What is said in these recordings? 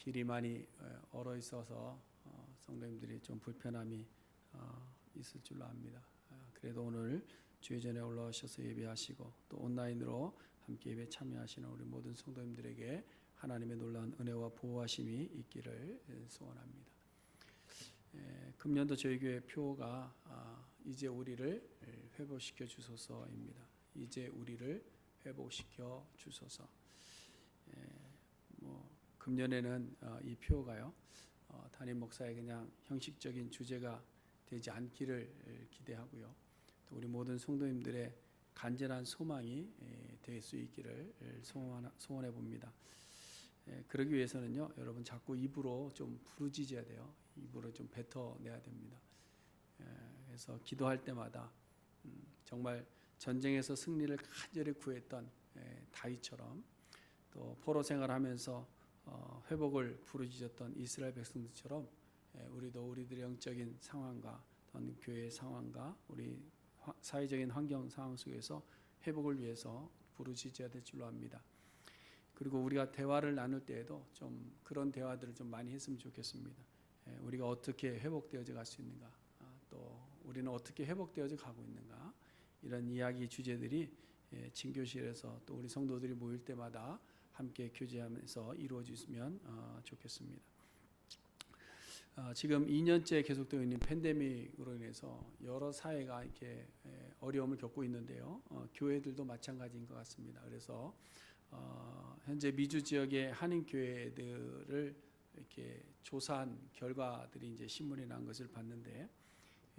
길이 많이 얼어 있어서 성도님들이 좀 불편함이 있을 줄로 압니다. 그래도 오늘 주의전에 올라오셔서 예배하시고 또 온라인으로 함께 예배 참여하시는 우리 모든 성도님들에게 하나님의 놀라운 은혜와 보호하심이 있기를 소원합니다. 금년도 저희 교회 표가 이제 우리를 회복시켜 주소서입니다. 이제 우리를 회복시켜 주소서. 금년에는 이 표가요 담임 목사의 그냥 형식적인 주제가 되지 않기를 기대하고요. 또 우리 모든 성도님들의 간절한 소망이 될 수 있기를 소원해 봅니다. 그러기 위해서는요, 여러분 자꾸 입으로 좀 부르짖어야 돼요. 입으로 좀 뱉어내야 됩니다. 그래서 기도할 때마다 정말 전쟁에서 승리를 간절히 구했던 다윗처럼 또 포로 생활하면서 회복을 부르짖었던 이스라엘 백성들처럼 우리도 우리들의 영적인 상황과 또는 교회의 상황과 우리 사회적인 환경 상황 속에서 회복을 위해서 부르짖어야 될 줄로 압니다. 그리고 우리가 대화를 나눌 때에도 좀 그런 대화들을 좀 많이 했으면 좋겠습니다. 우리가 어떻게 회복되어져 갈 수 있는가, 또 우리는 어떻게 회복되어져 가고 있는가, 이런 이야기 주제들이 진교실에서 또 우리 성도들이 모일 때마다 함께 교제하면서 이루어지면 좋겠습니다. 지금 2년째 계속되고 있는 팬데믹으로 인해서 여러 사회가 이렇게 어려움을 겪고 있는데요. 교회들도 마찬가지인 것 같습니다. 그래서 현재 미주 지역의 한인 교회들을 이렇게 조사한 결과들이 이제 신문에 난 것을 봤는데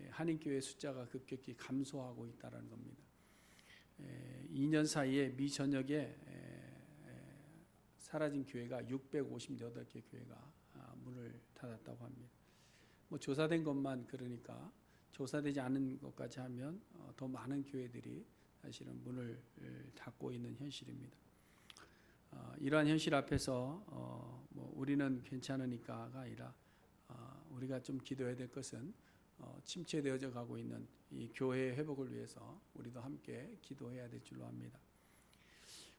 한인 교회 숫자가 급격히 감소하고 있다는 겁니다. 2년 사이에 미 전역에 사라진 교회가 658개 교회가 문을 닫았다고 합니다. 조사된 것만 그러니까 조사되지 않은 것까지 하면 더 많은 교회들이 사실은 문을 닫고 있는 현실입니다. 이러한 현실 앞에서 우리는 괜찮으니까가 아니라 우리가 좀 기도해야 될 것은 침체되어져 가고 있는 이 교회의 회복을 위해서 우리도 함께 기도해야 될 줄로 압니다.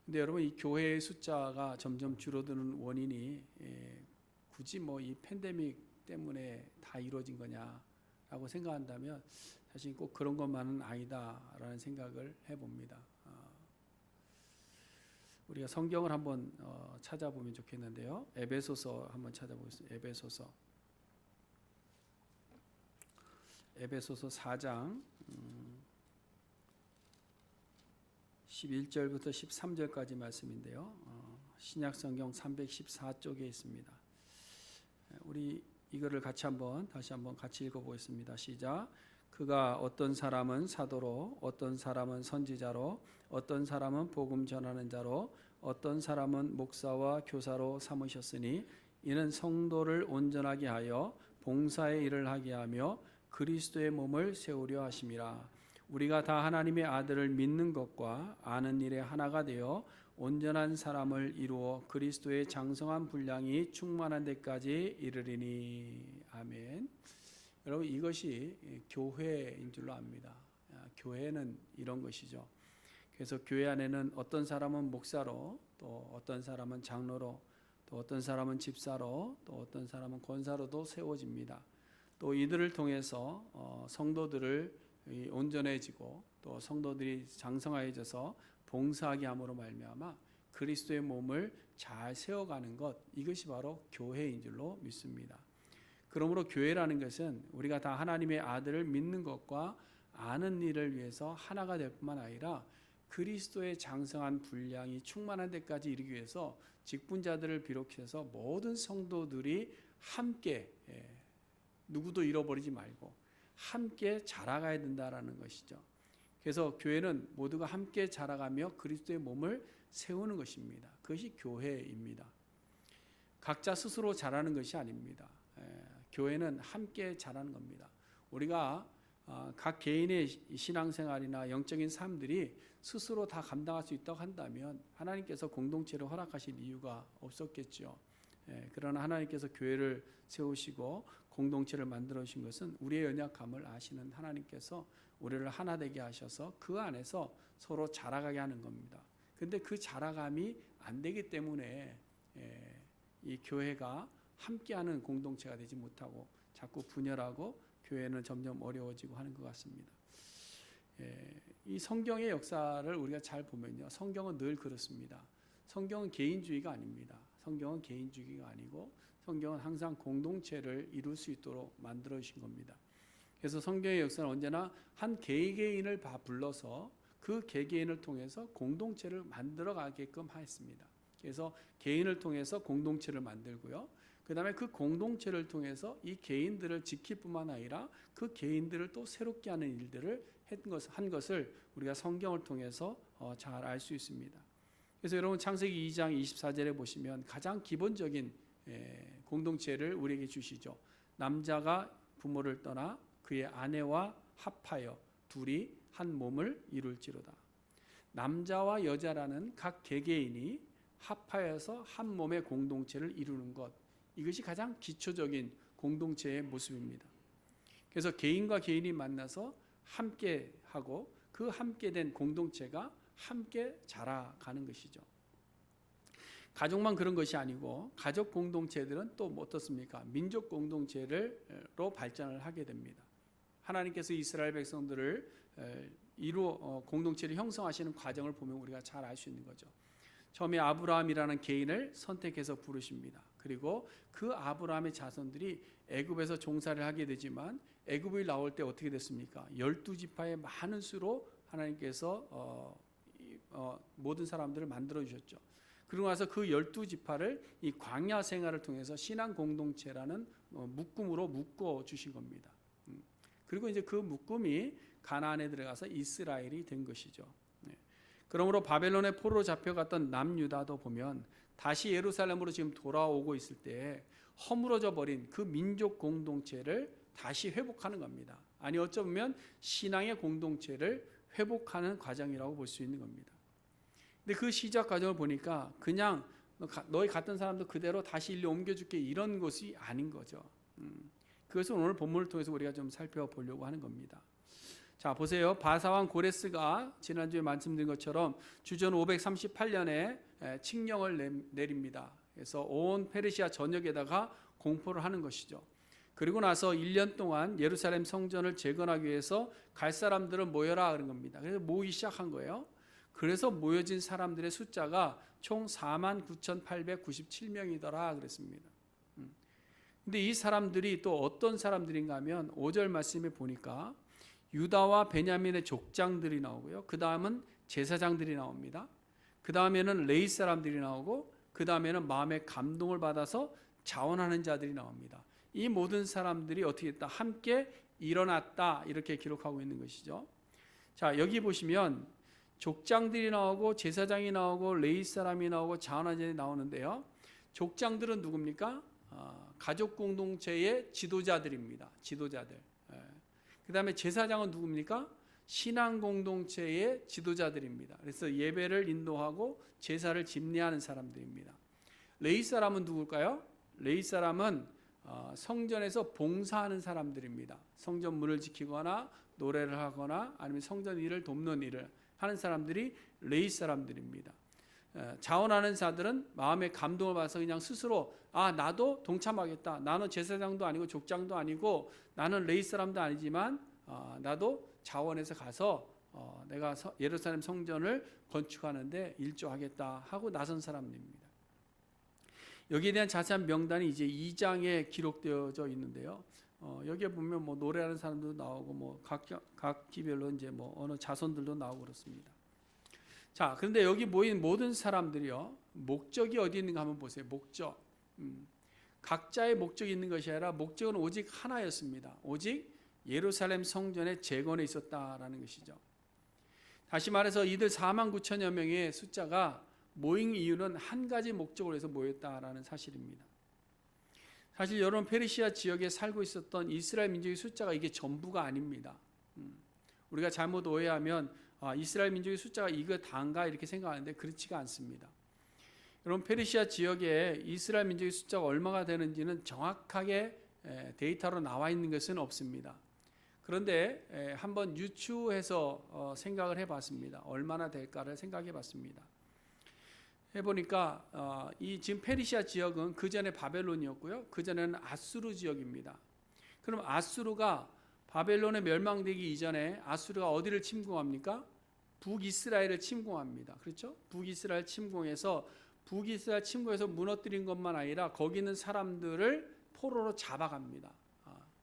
근데 여러분, 이 교회의 숫자가 점점 줄어드는 원인이 굳이 이 팬데믹 때문에 다 이루어진 거냐라고 생각한다면 사실 꼭 그런 것만은 아니다라는 생각을 해봅니다. 우리가 성경을 한번 찾아보면 좋겠는데요. 에베소서 한번 찾아보겠습니다. 에베소서 4장 11절부터 13절까지 말씀인데요. 신약성경 314쪽에 있습니다. 우리 이거를 다시 한번 같이 읽어보겠습니다. 시작. 그가 어떤 사람은 사도로, 어떤 사람은 선지자로, 어떤 사람은 복음 전하는 자로, 어떤 사람은 목사와 교사로 삼으셨으니 이는 성도를 온전하게 하여 봉사의 일을 하게 하며 그리스도의 몸을 세우려 하심이라. 우리가 다 하나님의 아들을 믿는 것과 아는 일에 하나가 되어 온전한 사람을 이루어 그리스도의 장성한 분량이 충만한 데까지 이르리니. 아멘. 여러분, 이것이 교회인 줄로 압니다. 교회는 이런 것이죠. 그래서 교회 안에는 어떤 사람은 목사로, 또 어떤 사람은 장로로, 또 어떤 사람은 집사로, 또 어떤 사람은 권사로도 세워집니다. 또 이들을 통해서 성도들을 온전해지고 또 성도들이 장성하여져서 봉사하게 함으로 말미암아 그리스도의 몸을 잘 세워가는 것, 이것이 바로 교회인 줄로 믿습니다. 그러므로 교회라는 것은 우리가 다 하나님의 아들을 믿는 것과 아는 일을 위해서 하나가 될 뿐만 아니라 그리스도의 장성한 분량이 충만한 데까지 이르기 위해서 직분자들을 비롯해서 모든 성도들이 함께 누구도 잃어버리지 말고 함께 자라가야 된다라는 것이죠. 그래서 교회는 모두가 함께 자라가며 그리스도의 몸을 세우는 것입니다. 그것이 교회입니다. 각자 스스로 자라는 것이 아닙니다. 교회는 함께 자라는 겁니다. 우리가 각 개인의 신앙생활이나 영적인 삶들이 스스로 다 감당할 수 있다고 한다면 하나님께서 공동체를 허락하실 이유가 없었겠죠. 그러나 하나님께서 교회를 세우시고 공동체를 만들어 주신 것은 우리의 연약함을 아시는 하나님께서 우리를 하나 되게 하셔서 그 안에서 서로 자라가게 하는 겁니다. 그런데 그 자라감이 안 되기 때문에 이 교회가 함께하는 공동체가 되지 못하고 자꾸 분열하고 교회는 점점 어려워지고 하는 것 같습니다. 이 성경의 역사를 우리가 잘 보면요, 성경은 늘 그렇습니다. 성경은 개인주의가 아닙니다. 성경은 개인주의가 아니고 성경은 항상 공동체를 이룰 수 있도록 만들어 주신 겁니다. 그래서 성경의 역사는 언제나 한 개개인을 불러서 그 개개인을 통해서 공동체를 만들어 가게끔 하였습니다. 그래서 개인을 통해서 공동체를 만들고요. 그 다음에 그 공동체를 통해서 이 개인들을 지킬 뿐만 아니라 그 개인들을 또 새롭게 하는 일들을 한 것을 우리가 성경을 통해서 잘 알 수 있습니다. 그래서 여러분 창세기 2장 24절에 보시면 가장 기본적인 공동체를 우리에게 주시죠. 남자가 부모를 떠나 그의 아내와 합하여 둘이 한 몸을 이룰지로다. 남자와 여자라는 각 개개인이 합하여서 한 몸의 공동체를 이루는 것, 이것이 가장 기초적인 공동체의 모습입니다. 그래서 개인과 개인이 만나서 함께 하고 그 함께 된 공동체가 함께 자라가는 것이죠. 가족만 그런 것이 아니고 가족 공동체들은 또 어떻습니까? 민족 공동체로 발전을 하게 됩니다. 하나님께서 이스라엘 백성들을 공동체를 형성하시는 과정을 보면 우리가 잘 알 수 있는 거죠. 처음에 아브라함이라는 개인을 선택해서 부르십니다. 그리고 그 아브라함의 자손들이 애굽에서 종살이를 하게 되지만 애굽을 나올 때 어떻게 됐습니까? 12지파의 많은 수로 하나님께서 모든 사람들을 만들어 주셨죠. 그러고 나서 그 12지파를 이 광야 생활을 통해서 신앙 공동체라는 묶음으로 묶어 주신 겁니다. 그리고 이제 그 묶음이 가나안에 들어가서 이스라엘이 된 것이죠. 그러므로 바벨론의 포로로 잡혀갔던 남유다도 보면 다시 예루살렘으로 지금 돌아오고 있을 때 허물어져 버린 그 민족 공동체를 다시 회복하는 겁니다. 아니 어쩌면 신앙의 공동체를 회복하는 과정이라고 볼 수 있는 겁니다. 근데 그 시작 과정을 보니까 그냥 너희 같은 사람도 그대로 다시 일로 옮겨줄게 이런 것이 아닌 거죠. 그것을 오늘 본문을 통해서 우리가 좀 살펴보려고 하는 겁니다. 자, 보세요. 바사왕 고레스가 지난주에 말씀드린 것처럼 주전 538년에 칙령을 내립니다. 그래서 온 페르시아 전역에다가 공포를 하는 것이죠. 그리고 나서 1년 동안 예루살렘 성전을 재건하기 위해서 갈 사람들은 모여라 그런 겁니다. 그래서 모이기 시작한 거예요. 그래서 모여진 사람들의 숫자가 총 49,897명이더라 그랬습니다. 근데 이 사람들이 또 어떤 사람들인가 하면 5절 말씀에 보니까 유다와 베냐민의 족장들이 나오고요. 그 다음은 제사장들이 나옵니다. 그 다음에는 레위 사람들이 나오고 그 다음에는 마음의 감동을 받아서 자원하는 자들이 나옵니다. 이 모든 사람들이 어떻게 했다? 함께 일어났다 이렇게 기록하고 있는 것이죠. 자, 여기 보시면 족장들이 나오고 제사장이 나오고 레위 사람이 나오고 자원하는 자들이 나오는데요. 족장들은 누굽니까? 가족 공동체의 지도자들입니다. 지도자들. 그 다음에 제사장은 누굽니까? 신앙 공동체의 지도자들입니다. 그래서 예배를 인도하고 제사를 집례하는 사람들입니다. 레위 사람은 누굴까요? 레위 사람은 성전에서 봉사하는 사람들입니다. 성전 문을 지키거나 노래를 하거나 아니면 성전 일을 돕는 일을 하는 사람들이 레위 사람들입니다. 자원하는 자들은 마음의 감동을 받아서 그냥 스스로 나도 동참하겠다. 나는 제사장도 아니고 족장도 아니고 나는 레위 사람도 아니지만 나도 자원해서 가서 내가 예루살렘 성전을 건축하는데 일조하겠다 하고 나선 사람입니다. 여기에 대한 자세한 명단이 이제 2장에 기록되어져 있는데요. 여기에 보면 뭐 노래하는 사람도 나오고 뭐 각 기별로 이제 뭐 어느 자손들도 나오고 그렇습니다. 자, 그런데 여기 모인 모든 사람들이요, 목적이 어디 있는가 한번 보세요. 목적. 각자의 목적이 있는 것이 아니라 목적은 오직 하나였습니다. 오직 예루살렘 성전의 재건에 있었다라는 것이죠. 다시 말해서 이들 49,000여 명의 숫자가 모인 이유는 한 가지 목적을 위해서 모였다라는 사실입니다. 사실 여러분 페르시아 지역에 살고 있었던 이스라엘 민족의 숫자가 이게 전부가 아닙니다. 우리가 잘못 오해하면 이스라엘 민족의 숫자가 이거 다인가 이렇게 생각하는데 그렇지가 않습니다. 여러분 페르시아 지역에 이스라엘 민족의 숫자가 얼마가 되는지는 정확하게 데이터로 나와 있는 것은 없습니다. 그런데 한번 유추해서 생각을 해봤습니다. 얼마나 될까를 생각해봤습니다. 해보니까 이 지금 페르시아 지역은 그 전에 바벨론이었고요. 그 전에는 아수르 지역입니다. 그럼 아수르가 바벨론에 멸망되기 이전에 아수르가 어디를 침공합니까? 북이스라엘을 침공합니다. 그렇죠? 북이스라엘 침공해서 무너뜨린 것만 아니라 거기 있는 사람들을 포로로 잡아갑니다.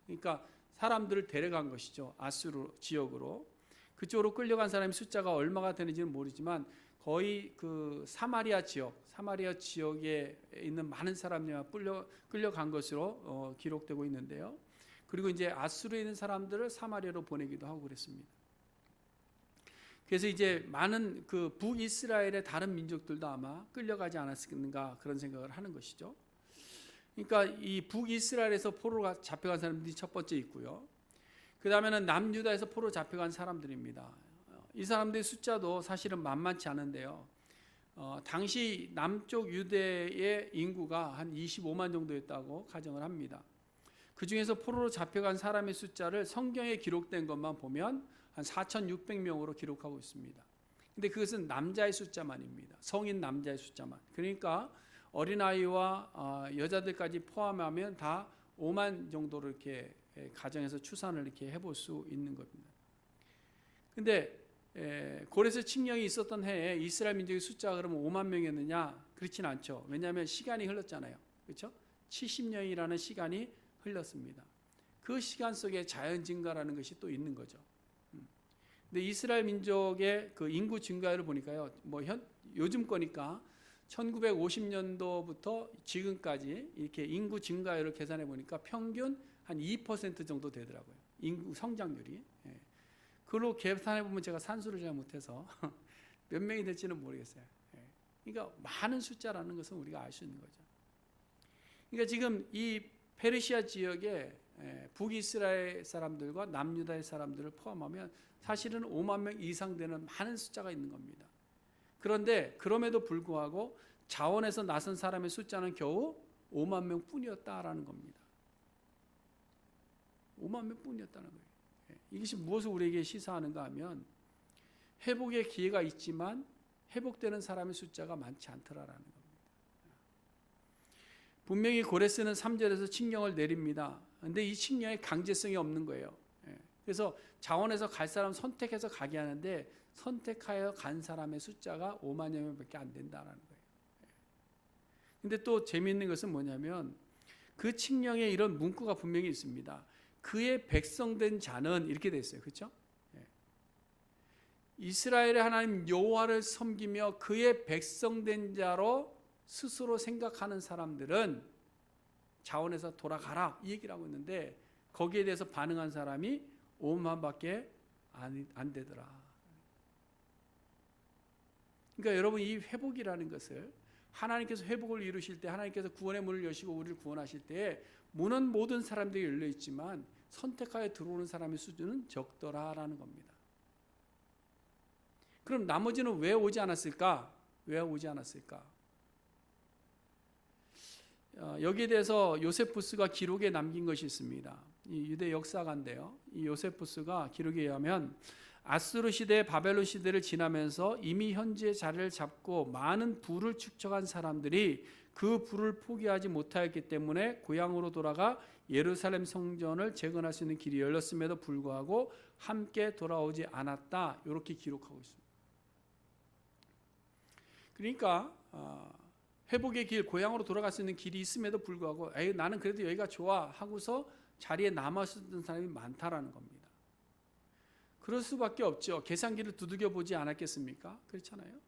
그러니까 사람들을 데려간 것이죠. 아수르 지역으로. 그쪽으로 끌려간 사람의 숫자가 얼마가 되는지는 모르지만 거의 그 사마리아 지역에 있는 많은 사람들이 끌려간 것으로 기록되고 있는데요. 그리고 이제 아수르에 있는 사람들을 사마리아로 보내기도 하고 그랬습니다. 그래서 이제 많은 그 북이스라엘의 다른 민족들도 아마 끌려가지 않았을까 그런 생각을 하는 것이죠. 그러니까 이 북이스라엘에서 포로가 잡혀간 사람들이 첫 번째 있고요. 그 다음에는 남유다에서 포로 잡혀간 사람들입니다. 이 사람들의 숫자도 사실은 만만치 않은데요. 당시 남쪽 유대의 인구가 한 25만 정도였다고 가정을 합니다. 그 중에서 포로로 잡혀간 사람의 숫자를 성경에 기록된 것만 보면 한 4,600명으로 기록하고 있습니다. 근데 그것은 남자의 숫자만입니다. 성인 남자의 숫자만. 그러니까 어린아이와 여자들까지 포함하면 다 5만 정도로 이렇게 가정에서 추산을 이렇게 해볼 수 있는 겁니다. 근데 고레스 칙령이 있었던 해에 이스라엘 민족의 숫자가 그러면 5만 명이었느냐? 그렇진 않죠. 왜냐하면 시간이 흘렀잖아요. 그렇죠? 70년이라는 시간이 흘렀습니다. 그 시간 속에 자연 증가라는 것이 또 있는 거죠. 근데 이스라엘 민족의 그 인구 증가율을 보니까요. 요즘 거니까 1950년도부터 지금까지 이렇게 인구 증가율을 계산해 보니까 평균 한 2% 정도 되더라고요. 인구 성장률이. 그걸로 계산해 보면 제가 산수를 잘 못해서 몇 명이 될지는 모르겠어요. 그러니까 많은 숫자라는 것은 우리가 알 수 있는 거죠. 그러니까 지금 이 페르시아 지역에 북이스라엘 사람들과 남유다의 사람들을 포함하면 사실은 5만 명 이상 되는 많은 숫자가 있는 겁니다. 그런데 그럼에도 불구하고 자원에서 나선 사람의 숫자는 겨우 5만 명 뿐이었다라는 겁니다. 5만 명 뿐이었다는 거예요. 이것이 무엇을 우리에게 시사하는가 하면 회복의 기회가 있지만 회복되는 사람의 숫자가 많지 않더라라는 겁니다. 분명히 고레스는 3절에서 칙령을 내립니다. 그런데 이 칙령에 강제성이 없는 거예요. 그래서 자원에서 갈 사람 선택해서 가게 하는데 선택하여 간 사람의 숫자가 5만여 명밖에 안 된다라는 거예요. 근데 또 재미있는 것은 뭐냐면 그 칙령에 이런 문구가 분명히 있습니다. 그의 백성된 자는 이렇게 돼 있어요. 그렇죠? 이스라엘의 하나님 여호와를 섬기며 그의 백성된 자로 스스로 생각하는 사람들은 자원에서 돌아가라 이 얘기를 하고 있는데 거기에 대해서 반응한 사람이 5만밖에 안 되더라. 그러니까 여러분 이 회복이라는 것을 하나님께서 회복을 이루실 때 하나님께서 구원의 문을 여시고 우리를 구원하실 때 문은 모든 사람들이 열려 있지만 선택하여 들어오는 사람의 수준은 적더라라는 겁니다. 그럼 나머지는 왜 오지 않았을까? 왜 오지 않았을까? 여기에 대해서 요세푸스가 기록에 남긴 것이 있습니다. 이 유대 역사가인데요. 이 요세푸스가 기록에 의하면 아수르 시대, 바벨론 시대를 지나면서 이미 현지의 자리를 잡고 많은 부를 축적한 사람들이 그 부를 포기하지 못하였기 때문에 고향으로 돌아가 예루살렘 성전을 재건할 수 있는 길이 열렸음에도 불구하고 함께 돌아오지 않았다. 이렇게 기록하고 있습니다. 그러니까 회복의 길, 고향으로 돌아갈 수 있는 길이 있음에도 불구하고 나는 그래도 여기가 좋아 하고서 자리에 남았었던 사람이 많다라는 겁니다. 그럴 수밖에 없죠. 계산기를 두들겨 보지 않았겠습니까? 그렇잖아요.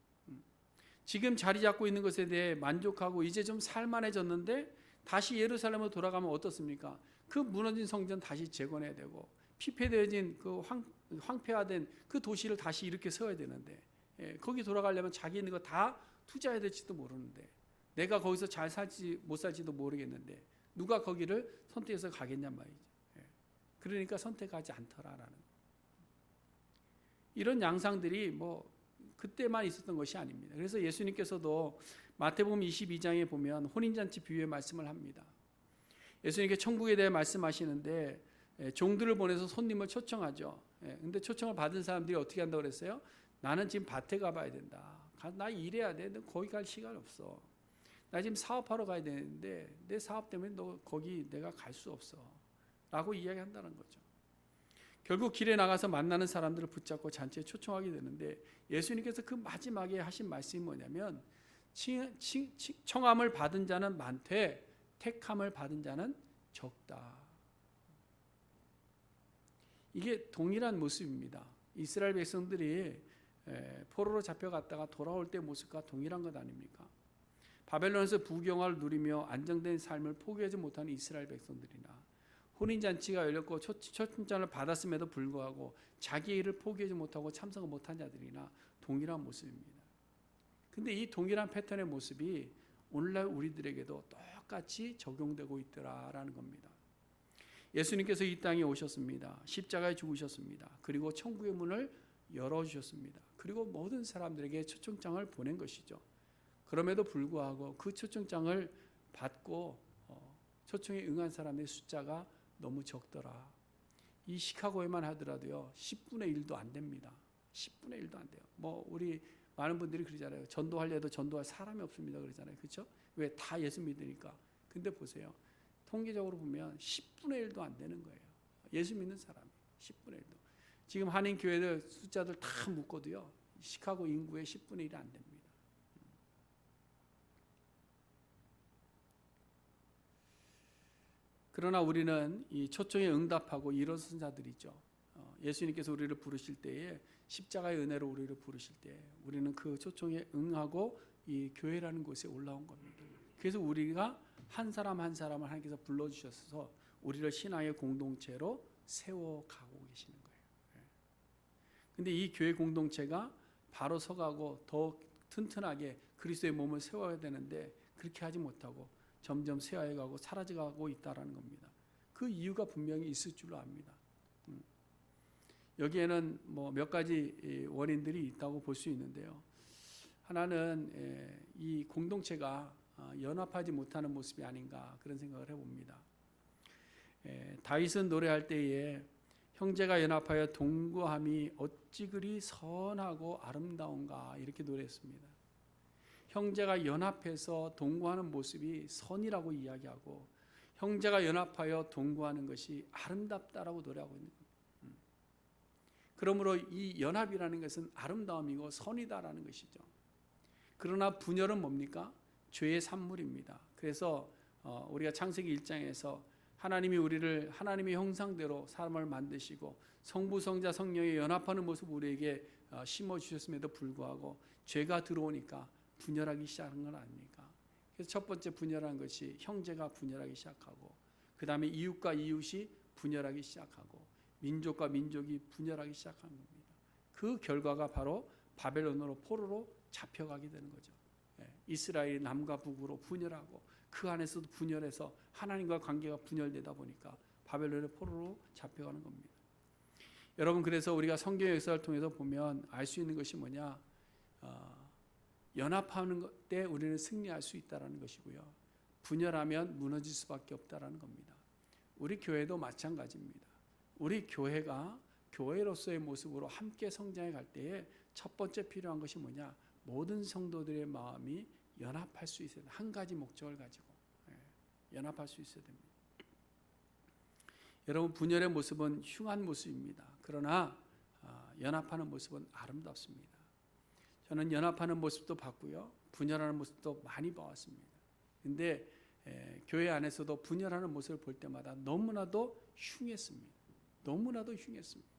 지금 자리 잡고 있는 것에 대해 만족하고 이제 좀 살만해졌는데 다시 예루살렘으로 돌아가면 어떻습니까? 그 무너진 성전 다시 재건해야 되고 피폐되어진 그 황폐화된 그 도시를 다시 이렇게 세워야 되는데 거기 돌아가려면 자기 있는 거 다 투자해야 될지도 모르는데 내가 거기서 잘 살지 못 살지도 모르겠는데 누가 거기를 선택해서 가겠냔 말이죠. 그러니까 선택하지 않더라라는 거. 이런 양상들이 그때만 있었던 것이 아닙니다. 그래서 예수님께서도 마태복음 22장에 보면 혼인잔치 비유의 말씀을 합니다. 예수님께 천국에 대해 말씀하시는데 종들을 보내서 손님을 초청하죠. 근데 초청을 받은 사람들이 어떻게 한다고 그랬어요? 나는 지금 밭에 가봐야 된다. 나 일해야 돼. 너 거기 갈 시간 없어. 나 지금 사업하러 가야 되는데 내 사업 때문에 너 거기 내가 갈 수 없어. 라고 이야기한다는 거죠. 결국 길에 나가서 만나는 사람들을 붙잡고 잔치에 초청하게 되는데 예수님께서 그 마지막에 하신 말씀이 뭐냐면 청함을 받은 자는 많되 택함을 받은 자는 적다. 이게 동일한 모습입니다. 이스라엘 백성들이 포로로 잡혀갔다가 돌아올 때 모습과 동일한 것 아닙니까? 바벨론에서 부경화를 누리며 안정된 삶을 포기하지 못하는 이스라엘 백성들이나 혼인잔치가 열렸고 초청장을 받았음에도 불구하고 자기 일을 포기하지 못하고 참석을 못한 자들이나 동일한 모습입니다. 근데 이 동일한 패턴의 모습이 오늘날 우리들에게도 똑같이 적용되고 있더라라는 겁니다. 예수님께서 이 땅에 오셨습니다. 십자가에 죽으셨습니다. 그리고 천국의 문을 열어주셨습니다. 그리고 모든 사람들에게 초청장을 보낸 것이죠. 그럼에도 불구하고 그 초청장을 받고 초청에 응한 사람의 숫자가 너무 적더라. 이 시카고에만 하더라도요 10분의 1도 안 됩니다. 10분의 1도 안 돼요. 뭐 우리 많은 분들이 그러잖아요. 전도하려도 전도할 사람이 없습니다. 그러잖아요. 그렇죠? 왜? 다 예수 믿으니까. 근데 보세요. 통계적으로 보면 10분의 1도 안 되는 거예요. 예수 믿는 사람이 10분의 1도. 지금 한인 교회들 숫자들 다 묶어도요. 시카고 인구의 10분의 1이 안 됩니다. 그러나 우리는 이 초청에 응답하고 일어선 자들이죠. 예수님께서 우리를 부르실 때에 십자가의 은혜로 우리를 부르실 때 우리는 그 초청에 응하고 이 교회라는 곳에 올라온 겁니다. 그래서 우리가 한 사람 한 사람을 하나님께서 불러주셔서 우리를 신앙의 공동체로 세워가고 계시는 거예요. 그런데 이 교회 공동체가 바로 서가고 더 튼튼하게 그리스도의 몸을 세워야 되는데 그렇게 하지 못하고 점점 쇠하여가고 사라져가고 있다는 겁니다. 그 이유가 분명히 있을 줄로 압니다. 여기에는 뭐 몇 가지 원인들이 있다고 볼 수 있는데요. 하나는 이 공동체가 연합하지 못하는 모습이 아닌가 그런 생각을 해봅니다. 다윗은 노래할 때에 형제가 연합하여 동거함이 어찌 그리 선하고 아름다운가 이렇게 노래했습니다. 형제가 연합해서 동거하는 모습이 선이라고 이야기하고 형제가 연합하여 동거하는 것이 아름답다라고 노래하고 있는 겁니다. 그러므로 이 연합이라는 것은 아름다움이고 선이다라는 것이죠. 그러나 분열은 뭡니까? 죄의 산물입니다. 그래서 우리가 창세기 1장에서 하나님이 우리를 하나님의 형상대로 사람을 만드시고 성부, 성자, 성령의 연합하는 모습을 우리에게 심어주셨음에도 불구하고 죄가 들어오니까 분열하기 시작한 건 아닙니까? 그래서 첫 번째 분열한 것이 형제가 분열하기 시작하고 그 다음에 이웃과 이웃이 분열하기 시작하고 민족과 민족이 분열하기 시작한 겁니다. 그 결과가 바로 바벨론으로 포로로 잡혀가게 되는 거죠. 이스라엘이 남과 북으로 분열하고 그 안에서도 분열해서 하나님과 관계가 분열되다 보니까 바벨론의 포로로 잡혀가는 겁니다. 여러분 그래서 우리가 성경의 역사를 통해서 보면 알 수 있는 것이 뭐냐? 연합하는 때 우리는 승리할 수 있다는 것이고요. 분열하면 무너질 수밖에 없다는 겁니다. 우리 교회도 마찬가지입니다. 우리 교회가 교회로서의 모습으로 함께 성장해 갈 때에 첫 번째 필요한 것이 뭐냐? 모든 성도들의 마음이 연합할 수 있어야 돼요. 한 가지 목적을 가지고 연합할 수 있어야 됩니다. 여러분 분열의 모습은 흉한 모습입니다. 그러나 연합하는 모습은 아름답습니다. 저는 연합하는 모습도 봤고요. 분열하는 모습도 많이 봐왔습니다. 그런데 교회 안에서도 분열하는 모습을 볼 때마다 너무나도 흉했습니다. 너무나도 흉했습니다.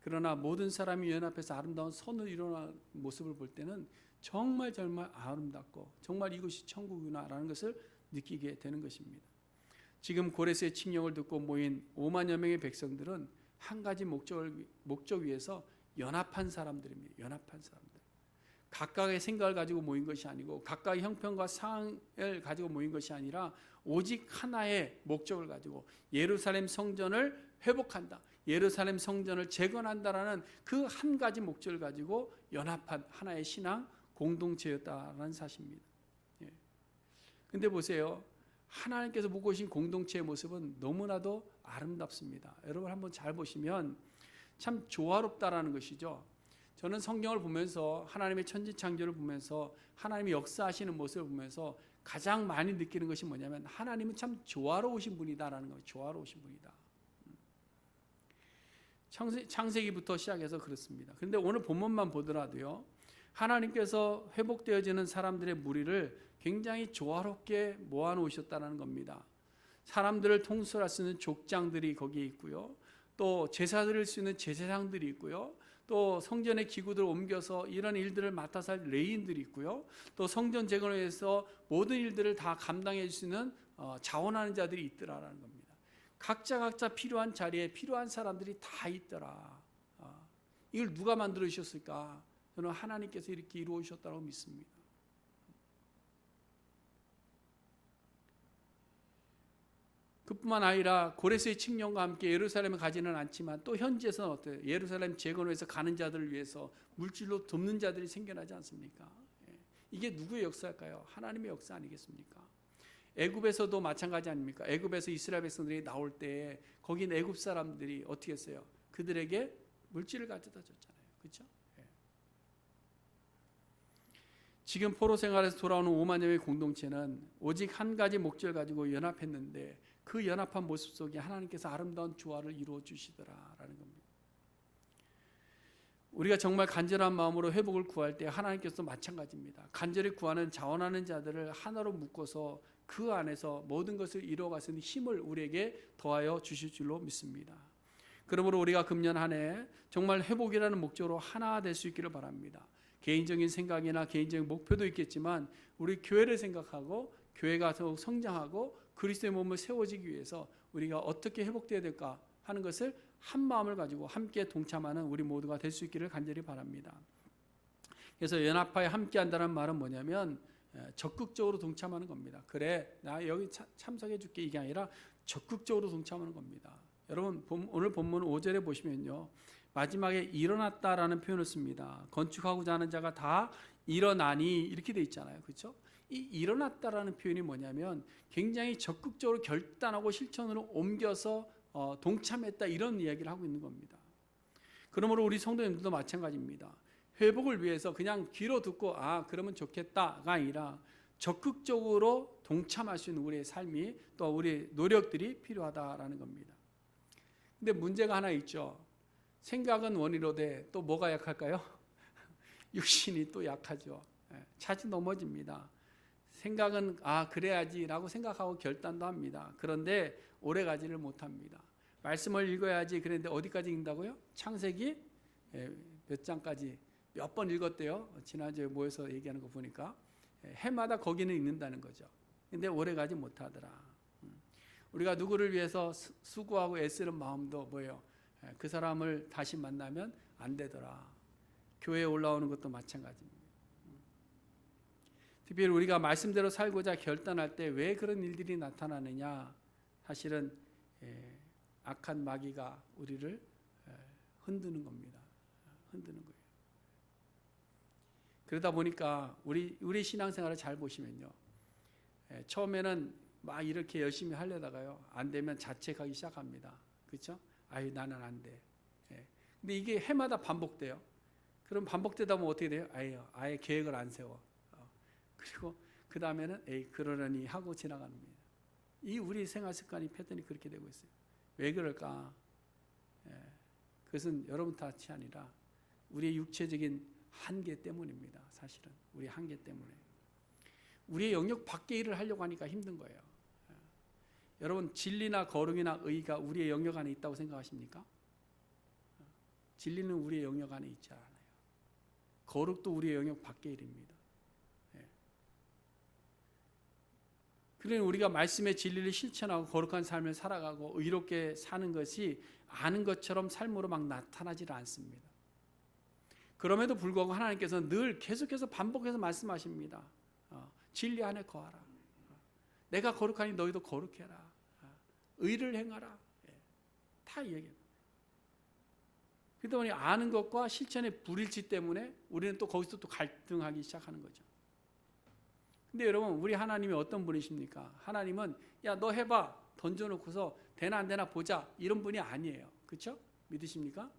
그러나 모든 사람이 연합해서 아름다운 선을 이루는 모습을 볼 때는 정말 아름답고 정말 이것이 천국이구나라는 것을 느끼게 되는 것입니다. 지금 고레스의 칙령을 듣고 모인 5만여 명의 백성들은 한 가지 목적 위에서 연합한 사람들입니다. 연합한 사람들. 각각의 생각을 가지고 모인 것이 아니고 각각의 형편과 상황을 가지고 모인 것이 아니라 오직 하나의 목적을 가지고 예루살렘 성전을 회복한다. 예루살렘 성전을 재건한다라는 그 한 가지 목적을 가지고 연합한 하나의 신앙 공동체였다라는 사실입니다. 그런데 보세요. 하나님께서 묶으신 공동체의 모습은 너무나도 아름답습니다. 여러분 한번 잘 보시면 참 조화롭다라는 것이죠. 저는 성경을 보면서 하나님의 천지창조를 보면서 하나님이 역사하시는 모습을 보면서 가장 많이 느끼는 것이 뭐냐면 하나님은 참 조화로우신 분이다라는 거예요. 조화로우신 분이다. 창세기부터 시작해서 그렇습니다. 그런데 오늘 본문만 보더라도요, 하나님께서 회복되어지는 사람들의 무리를 굉장히 조화롭게 모아놓으셨다는 겁니다. 사람들을 통솔할 수 있는 족장들이 거기에 있고요, 또 제사 드릴 수 있는 제사장들이 있고요, 또 성전의 기구들을 옮겨서 이런 일들을 맡아서 할 레위인들이 있고요, 또 성전 재건을 위해서 모든 일들을 다 감당해 줄 수 있는 자원하는 자들이 있더라라는 겁니다. 각자 필요한 자리에 필요한 사람들이 다 있더라. 이걸 누가 만들어 주셨을까? 저는 하나님께서 이렇게 이루어 주셨다고 믿습니다. 그뿐만 아니라 고레스의 칙령과 함께 예루살렘에 가지는 않지만 또 현지에서는 어때요? 예루살렘 재건을 위해서 가는 자들을 위해서 물질로 돕는 자들이 생겨나지 않습니까? 이게 누구의 역사일까요? 하나님의 역사 아니겠습니까? 애굽에서도 마찬가지 아닙니까? 애굽에서 이스라엘 백성들이 나올 때 거기 애굽 사람들이 어떻게 했어요? 그들에게 물질을 가져다 줬잖아요. 그렇죠? 지금 포로 생활에서 돌아오는 5만 명의 공동체는 오직 한 가지 목적을 가지고 연합했는데 그 연합한 모습 속에 하나님께서 아름다운 조화를 이루어 주시더라라는 겁니다. 우리가 정말 간절한 마음으로 회복을 구할 때 하나님께서도 마찬가지입니다. 간절히 구하는 자원하는 자들을 하나로 묶어서 그 안에서 모든 것을 이루어갈 수 있는 힘을 우리에게 더하여 주실 줄로 믿습니다. 그러므로 우리가 금년 한 해 정말 회복이라는 목적으로 하나 될 수 있기를 바랍니다. 개인적인 생각이나 개인적인 목표도 있겠지만 우리 교회를 생각하고 교회가 더욱 성장하고 그리스도의 몸을 세워지기 위해서 우리가 어떻게 회복되어야 될까 하는 것을 한 마음을 가지고 함께 동참하는 우리 모두가 될 수 있기를 간절히 바랍니다. 그래서 연합하여 함께 한다는 말은 뭐냐면 적극적으로 동참하는 겁니다. 그래, 나 여기 참석해 줄게, 이게 아니라 적극적으로 동참하는 겁니다. 여러분 오늘 본문 5절에 보시면요, 마지막에 일어났다라는 표현을 씁니다. 건축하고자 하는 자가 다 일어나니 이렇게 돼 있잖아요. 그렇죠? 이 일어났다라는 표현이 뭐냐면 굉장히 적극적으로 결단하고 실천으로 옮겨서 동참했다, 이런 이야기를 하고 있는 겁니다. 그러므로 우리 성도님들도 마찬가지입니다. 회복을 위해서 그냥 귀로 듣고 그러면 좋겠다가 아니라 적극적으로 동참할 수 있는 우리의 삶이, 또 우리의 노력들이 필요하다라는 겁니다. 근데 문제가 하나 있죠. 생각은 원이로되 또 뭐가 약할까요? 육신이 또 약하죠. 차지 넘어집니다. 생각은 그래야지라고 생각하고 결단도 합니다. 그런데 오래 가지를 못합니다. 말씀을 읽어야지 그랬는데 어디까지 읽는다고요? 창세기 몇 장까지 몇 번 읽었대요. 지난주에 모여서 얘기하는 거 보니까 해마다 거기는 읽는다는 거죠. 근데 오래 가지 못하더라. 우리가 누구를 위해서 수고하고 애쓰는 마음도 뭐예요? 그 사람을 다시 만나면 안 되더라. 교회에 올라오는 것도 마찬가지입니다. 특별히 우리가 말씀대로 살고자 결단할 때 왜 그런 일들이 나타나느냐? 사실은 악한 마귀가 우리를 흔드는 겁니다. 흔드는 거예요. 그러다 보니까 우리 신앙생활을 잘 보시면요, 처음에는 막 이렇게 열심히 하려다가요, 안 되면 자책하기 시작합니다. 그렇죠? 나는 안 돼. 근데 이게 해마다 반복돼요. 그럼 반복되다 보면 어떻게 돼요? 아예 계획을 안 세워. 그리고 그 다음에는 그러려니 하고 지나가는 겁니다. 이 우리 생활 습관이 패턴이 그렇게 되고 있어요. 왜 그럴까? 그것은 여러분 탓이 아니라 우리의 육체적인 한계 때문입니다. 사실은 우리 한계 때문에 우리의 영역 밖의 일을 하려고 하니까 힘든 거예요. 여러분 진리나 거룩이나 의가 우리의 영역 안에 있다고 생각하십니까? 진리는 우리의 영역 안에 있지 않아요. 거룩도 우리의 영역 밖의 일입니다. 그러니 우리가 말씀의 진리를 실천하고 거룩한 삶을 살아가고 의롭게 사는 것이 아는 것처럼 삶으로 막 나타나질 않습니다. 그럼에도 불구하고 하나님께서는 늘 계속해서 반복해서 말씀하십니다. 진리 안에 거하라. 내가 거룩하니 너희도 거룩해라. 의를 행하라. 다 얘기해요. 그러다 보니 아는 것과 실천의 불일치 때문에 우리는 또 거기서 또 갈등하기 시작하는 거죠. 근데 여러분 우리 하나님이 어떤 분이십니까? 하나님은 야 너 해봐 던져놓고서 되나 안 되나 보자 이런 분이 아니에요. 그렇죠? 믿으십니까?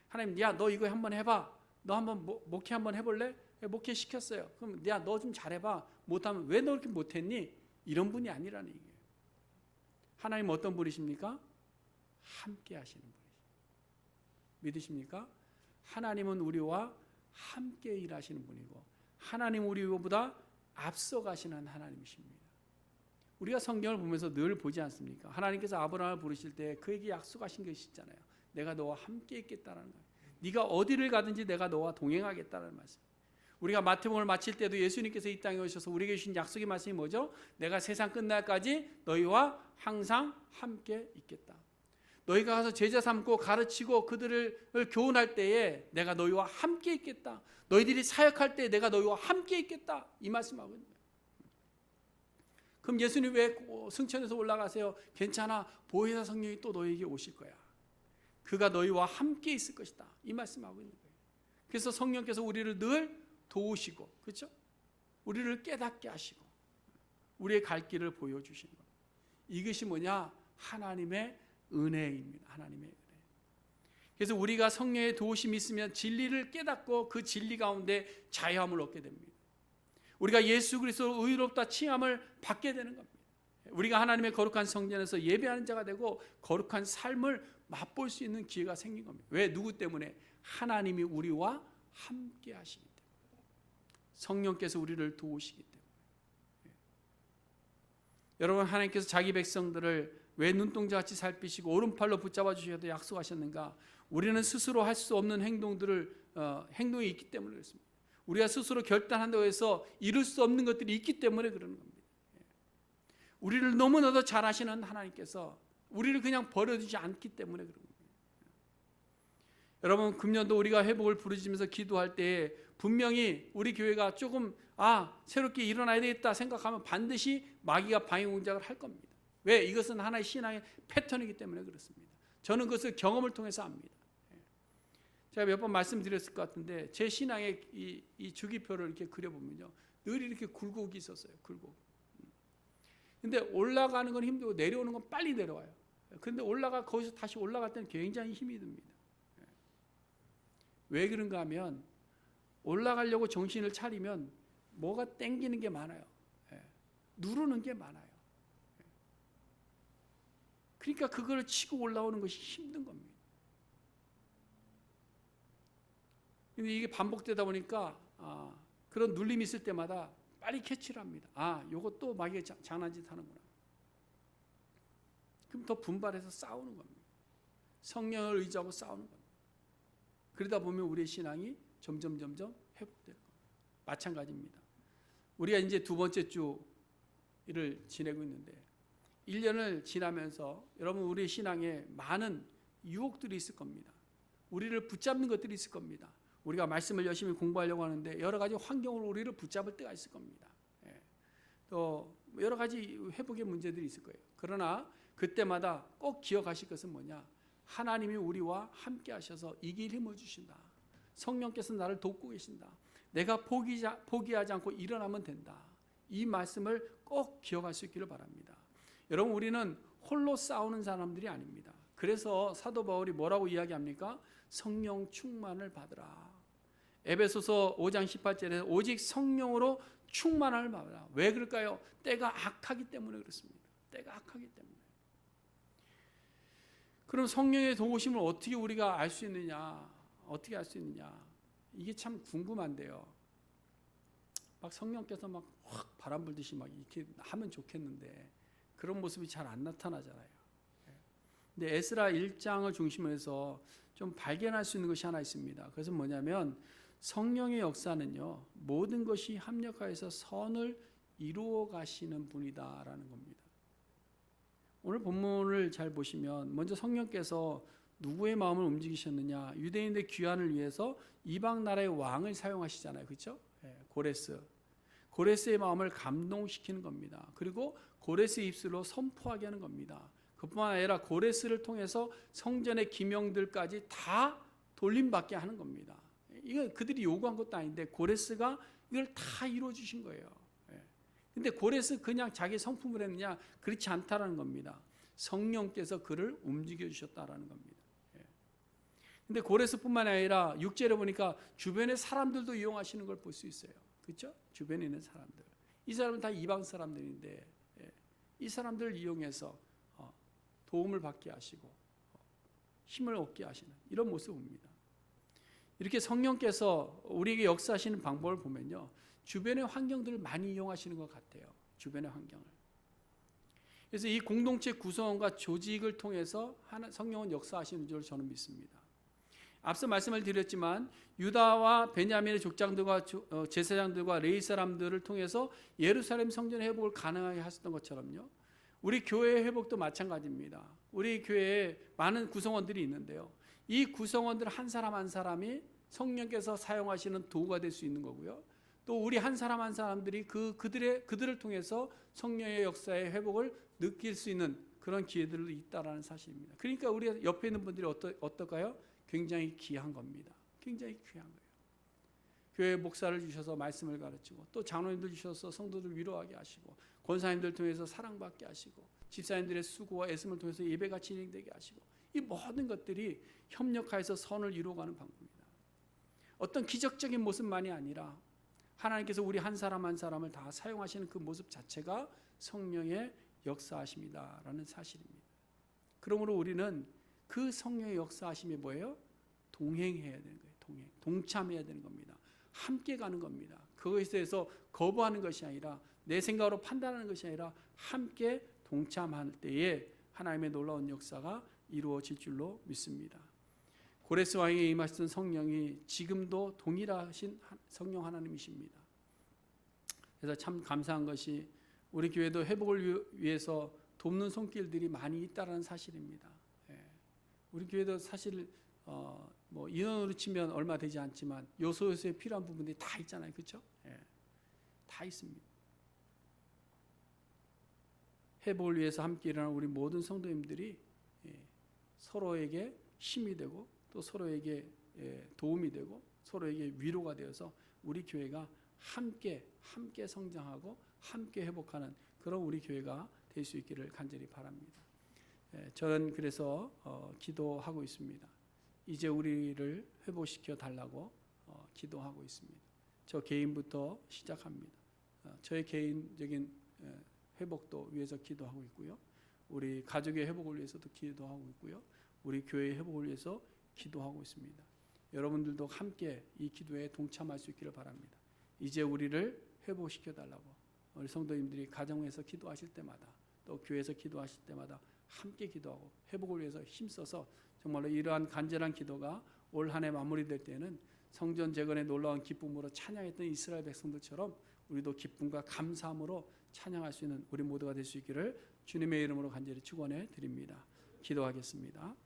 하나님 야 너 이거 한번 해봐 너 한번 목회 한번 해볼래? 목회 시켰어요. 그럼 야, 너 좀 잘해봐. 못하면 왜 너 이렇게 못했니? 이런 분이 아니라는 얘기예요. 하나님 어떤 분이십니까? 함께 하시는 분이십니다. 믿으십니까? 하나님은 우리와 함께 일하시는 분이고 하나님 우리보다 앞서가시는 하나님이십니다. 우리가 성경을 보면서 늘 보지 않습니까? 하나님께서 아브라함을 부르실 때 그에게 약속하신 것이 있잖아요. 내가 너와 함께 있겠다라는 거예요. 네가 어디를 가든지 내가 너와 동행하겠다는 말씀. 우리가 마태복음을 마칠 때도 예수님께서 이 땅에 오셔서 우리에게 주신 약속의 말씀이 뭐죠? 내가 세상 끝날까지 너희와 항상 함께 있겠다. 너희가 가서 제자 삼고 가르치고 그들을 교훈할 때에 내가 너희와 함께 있겠다. 너희들이 사역할 때 내가 너희와 함께 있겠다. 이 말씀하고 있는 거예요. 그럼 예수님 왜 승천해서 올라가세요? 괜찮아. 보혜사 성령이 또 너희에게 오실 거야. 그가 너희와 함께 있을 것이다. 이 말씀하고 있는 거예요. 그래서 성령께서 우리를 늘 도우시고, 그렇죠? 우리를 깨닫게 하시고 우리의 갈 길을 보여주시는 겁니다. 이것이 뭐냐? 하나님의 은혜입니다. 하나님의 은혜. 그래서 우리가 성령의 도우심이 있으면 진리를 깨닫고 그 진리 가운데 자유함을 얻게 됩니다. 우리가 예수 그리스도로 의롭다 칭함을 받게 되는 겁니다. 우리가 하나님의 거룩한 성전에서 예배하는 자가 되고 거룩한 삶을 맛볼 수 있는 기회가 생긴 겁니다. 왜? 누구 때문에? 하나님이 우리와 함께 하시기 때문에. 성령께서 우리를 도우시기 때문에. 여러분, 하나님께서 자기 백성들을 왜 눈동자같이 살피시고 오른팔로 붙잡아 주셔도 약속하셨는가? 우리는 스스로 할 수 없는 행동이 있기 때문에 그렇습니다. 우리가 스스로 결단한다고 해서 이룰 수 없는 것들이 있기 때문에 그러는 겁니다. 우리를 너무나도 잘 아시는 하나님께서 우리를 그냥 버려두지 않기 때문에 그런 겁니다. 여러분, 금년도 우리가 회복을 부르짖으면서 기도할 때 분명히 우리 교회가 조금 새롭게 일어나야 되겠다 생각하면 반드시 마귀가 방해 공작을 할 겁니다. 왜? 이것은 하나의 신앙의 패턴이기 때문에 그렇습니다. 저는 그것을 경험을 통해서 압니다. 제가 몇 번 말씀드렸을 것 같은데 제 신앙의 이 주기표를 이렇게 그려보면요, 늘 이렇게 굴곡이 있었어요. 굴곡. 근데 올라가는 건 힘들고 내려오는 건 빨리 내려와요. 그런데 거기서 다시 올라갈 때는 굉장히 힘이 듭니다. 왜 그런가 하면 올라가려고 정신을 차리면 뭐가 땡기는 게 많아요. 누르는 게 많아요. 그러니까 그걸 치고 올라오는 것이 힘든 겁니다. 근데 이게 반복되다 보니까 그런 눌림이 있을 때마다 빨리 캐치를 합니다. 요것도 마귀가 장난짓 하는구나. 그럼 더 분발해서 싸우는 겁니다. 성령을 의지하고 싸우는 겁니다. 그러다 보면 우리의 신앙이 점점 회복될 겁니다. 마찬가지입니다. 우리가 이제 두 번째 주를 지내고 있는데 1년을 지나면서 여러분, 우리의 신앙에 많은 유혹들이 있을 겁니다. 우리를 붙잡는 것들이 있을 겁니다. 우리가 말씀을 열심히 공부하려고 하는데 여러 가지 환경으로 우리를 붙잡을 때가 있을 겁니다. 또 여러 가지 회복의 문제들이 있을 거예요. 그러나 그때마다 꼭 기억하실 것은 뭐냐? 하나님이 우리와 함께 하셔서 이길 힘을 주신다. 성령께서 나를 돕고 계신다. 내가 포기하지 않고 일어나면 된다. 이 말씀을 꼭 기억할 수 있기를 바랍니다. 여러분, 우리는 홀로 싸우는 사람들이 아닙니다. 그래서 사도 바울이 뭐라고 이야기합니까? 성령 충만을 받으라. 에베소서 5장 18절에 오직 성령으로 충만함을 받으라. 왜 그럴까요? 때가 악하기 때문에 그렇습니다. 때가 악하기 때문에. 그럼 성령의 도우심을 어떻게 우리가 알 수 있느냐? 어떻게 알 수 있느냐? 이게 참 궁금한데요. 막 성령께서 막 확 바람 불듯이 막 이렇게 하면 좋겠는데 그런 모습이 잘 안 나타나잖아요. 근데 에스라 1장을 중심으로 해서 좀 발견할 수 있는 것이 하나 있습니다. 그것은 뭐냐면 성령의 역사는요, 모든 것이 합력하여서 선을 이루어 가시는 분이다라는 겁니다. 오늘 본문을 잘 보시면 먼저 성령께서 누구의 마음을 움직이셨느냐? 유대인의 귀환을 위해서 이방 나라의 왕을 사용하시잖아요. 그렇죠? 고레스의 마음을 감동시키는 겁니다. 그리고 고레스의 입술로 선포하게 하는 겁니다. 그뿐만 아니라 고레스를 통해서 성전의 기명들까지 다 돌림받게 하는 겁니다. 이거 그들이 요구한 것도 아닌데 고레스가 이걸 다 이루어 주신 거예요. 근데 고레스 그냥 자기 성품을 했느냐? 그렇지 않다라는 겁니다. 성령께서 그를 움직여 주셨다라는 겁니다. 근데 고레스뿐만 아니라 6절에 보니까 주변의 사람들도 이용하시는 걸 볼 수 있어요. 그렇죠? 주변에 있는 사람들. 이 사람은 다 이방 사람들인데 이 사람들을 이용해서 도움을 받게 하시고 힘을 얻게 하시는 이런 모습을 봅니다. 이렇게 성령께서 우리에게 역사하시는 방법을 보면요, 주변의 환경들을 많이 이용하시는 것 같아요. 주변의 환경을. 그래서 이 공동체 구성원과 조직을 통해서 성령은 역사하시는 줄 저는 믿습니다. 앞서 말씀을 드렸지만 유다와 베냐민의 족장들과 제사장들과 레위 사람들을 통해서 예루살렘 성전의 회복을 가능하게 하셨던 것처럼요, 우리 교회의 회복도 마찬가지입니다. 우리 교회에 많은 구성원들이 있는데요, 이 구성원들 한 사람 한 사람이 성령께서 사용하시는 도구가 될 수 있는 거고요, 또 우리 한 사람 한 사람들이 그들을 통해서 성령의 역사의 회복을 느낄 수 있는 그런 기회들도 있다라는 사실입니다. 그러니까 우리 옆에 있는 분들이 어떨까요? 굉장히 귀한 겁니다. 굉장히 귀한 거예요. 교회 목사를 주셔서 말씀을 가르치고, 또 장로님들 주셔서 성도들 위로하게 하시고, 권사님들 통해서 사랑받게 하시고, 집사님들의 수고와 애씀을 통해서 예배가 진행되게 하시고, 이 모든 것들이 협력하여서 선을 이루어가는 방법입니다. 어떤 기적적인 모습만이 아니라 하나님께서 우리 한 사람 한 사람을 다 사용하시는 그 모습 자체가 성령의 역사하심이다라는 사실입니다. 그러므로 우리는 그 성령의 역사하심이 뭐예요? 동행해야 되는 거예요. 동참해야 되는 겁니다. 함께 가는 겁니다. 그것에 대해서 거부하는 것이 아니라, 내 생각으로 판단하는 것이 아니라 함께 동참할 때에 하나님의 놀라운 역사가 이루어질 줄로 믿습니다. 고레스 왕에게 임하셨던 성령이 지금도 동일하신 성령 하나님이십니다. 그래서 참 감사한 것이 우리 교회도 회복을 위해서 돕는 손길들이 많이 있다는 사실입니다. 우리 교회도 사실 뭐 인원으로 치면 얼마 되지 않지만 요소요소에 필요한 부분들이 다 있잖아요, 그렇죠? 다 있습니다. 회복을 위해서 함께 일어나는 우리 모든 성도님들이 서로에게 힘이 되고, 또 서로에게 도움이 되고, 서로에게 위로가 되어서 우리 교회가 함께 성장하고 함께 회복하는 그런 우리 교회가 될 수 있기를 간절히 바랍니다. 저는 그래서 기도하고 있습니다. 이제 우리를 회복시켜 달라고 기도하고 있습니다. 저 개인부터 시작합니다. 저의 개인적인 회복도 위해서 기도하고 있고요, 우리 가족의 회복을 위해서도 기도하고 있고요, 우리 교회의 회복을 위해서 기도하고 있습니다. 여러분들도 함께 이 기도에 동참할 수 있기를 바랍니다. 이제 우리를 회복시켜 달라고 우리 성도님들이 가정에서 기도하실 때마다, 또 교회에서 기도하실 때마다 함께 기도하고 회복을 위해서 힘써서 정말로 이러한 간절한 기도가 올 한 해 마무리될 때에는 성전 재건의 놀라운 기쁨으로 찬양했던 이스라엘 백성들처럼 우리도 기쁨과 감사함으로 찬양할 수 있는 우리 모두가 될 수 있기를 주님의 이름으로 간절히 축원해 드립니다. 기도하겠습니다.